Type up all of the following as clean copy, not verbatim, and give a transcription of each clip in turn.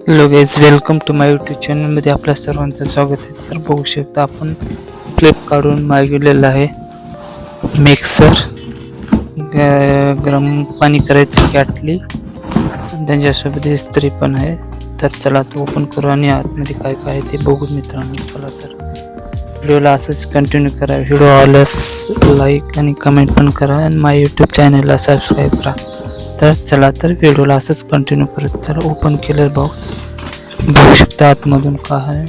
Hello guys, welcome to my YouTube चॅनलमध्ये आपल्या सर्वांचं स्वागत आहे. तर बघू शकता आपण फ्लिपकार्टवरून मागवलेलं आहे मिक्सर, गरम पाणी करायचं कॅटली आणि त्यांच्यासोबत इस्त्री पण आहे. तर चला तो ओपन करू आणि आतमध्ये काय काय आहे ते बघू मित्रांनो. चला तर व्हिडिओला असंच कंटिन्यू करा. व्हिडिओ आवडल्यास लाईक आणि कमेंट पण करा आणि माय यूट्यूब चॅनलला सबस्क्राईब करा. तर चला तर व्हिडिओला असंच कंटिन्यू करत. तर ओपन केलं बॉक्स, बघू शकता आतमधून काय आहे.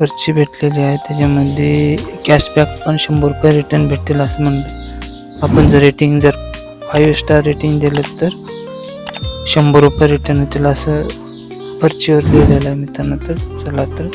पर्ची भेटलेली आहे, त्याच्यामध्ये कॅशबॅक पण 100 रुपये रिटर्न भेटतील असं म्हणलं. आपण जर 5 स्टार रेटिंग दिलं तर 100 रुपये रिटर्न होतील असं पर्चीवर लिहिलेलं आहे मित्रांनो. तर चला तर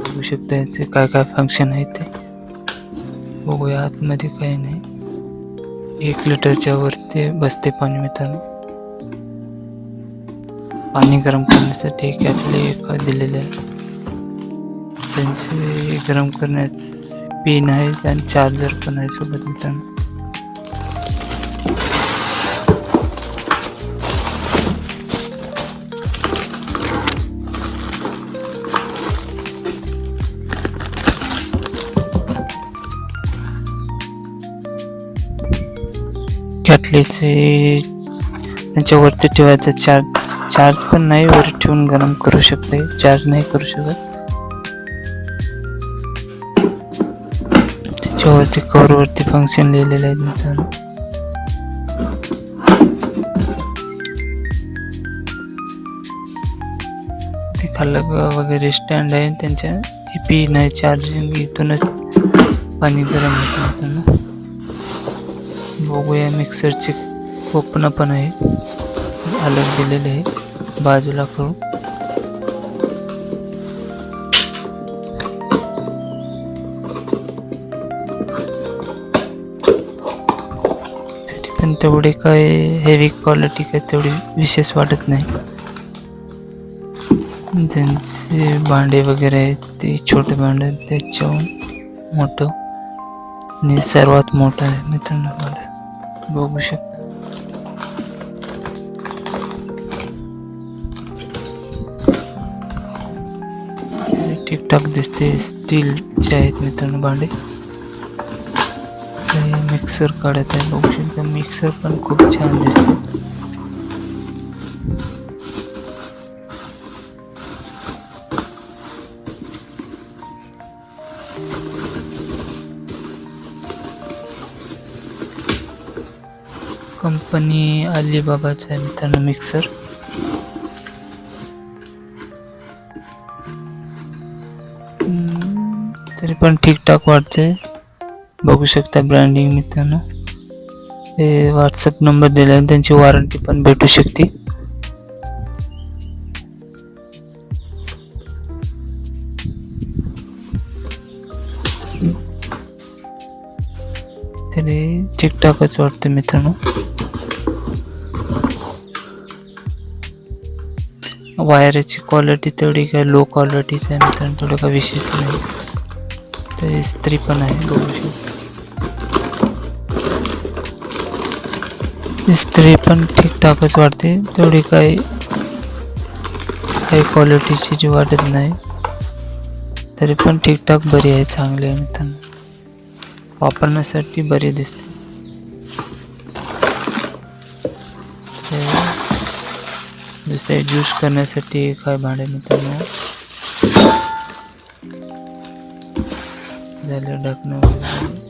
बघू शकता याचे काय काय फंक्शन आहे ते. बघूया आतमध्ये काही नाही. 1 लिटरच्या वरती बसते पाणी मित्रांनो. पाणी गरम करण्यासाठी कॅटली एक दिलेले आहे. त्यांचे गरम करण्याचे पिन आहे आणि चार्जर पण आहे सोबत मित्रांनो. कॅटलीचे त्यांच्यावरती ठेवायचं चार्ज पण नाही, वर ठेवून गरम करू शकते, चार्ज नाही करू शकत. त्याच्यावरती कव्हर वरती फंक्शन लिहिलेले आहेत मित्रांनो. ते खाल्लं वगैरे स्टँड आहे, त्यांच्या पिन आहे, चार्जिंग इथूनच पाणी गरम होतं मित्रांनो. बघूया मिक्सरचे कोपनं पण आहे, अलग दिलेले आहे बाजूला करून. तरी पण तेवढे काय हेवी क्वालिटी काय तेवढी विशेष वाटत नाही. त्यांचे भांडे वगैरे आहेत ते छोटे भांडे, त्याच्याहून मोठं आणि सर्वात मोठं आहे मित्रांनो भांडे. बघू शकता ठीकठाक दिसते. स्टीलचे आहेत मित्रांनो भांडे. मिक्सर काढत आहे, बघू शकता मिक्सर पण खूप छान दिसतो. कंपनी अलिबाबाचा आहे मित्रांनो मिक्सर. तरी पण ठीकठाक वाटते. बघू शकता ब्रँडिंग मित्रांनो. ते व्हॉट्सअप नंबर दिला आहे, त्यांची वॉरंटी पण भेटू शकते. तरी ठीकठाकच वाटतं मित्रांनो. वायरची क्वालिटी तेवढी काय लो क्वालिटीच आहे मित्रांनो, थोडं काय विशेष नाही. तर इस्त्री पण आहे, बघू शकता इस्त्री पण ठीकठाकच वाटते, तेवढी काही हाय क्वालिटीची जी वाटत नाही. तरी पण ठीकठाक बरी आहे, चांगली आहे मित्रांनो, वापरण्यासाठी बरी दिसते. दुसरे ज्यूस करण्यासाठी काय भांडे मित्रांनो, झाले ढकणं वगैरे.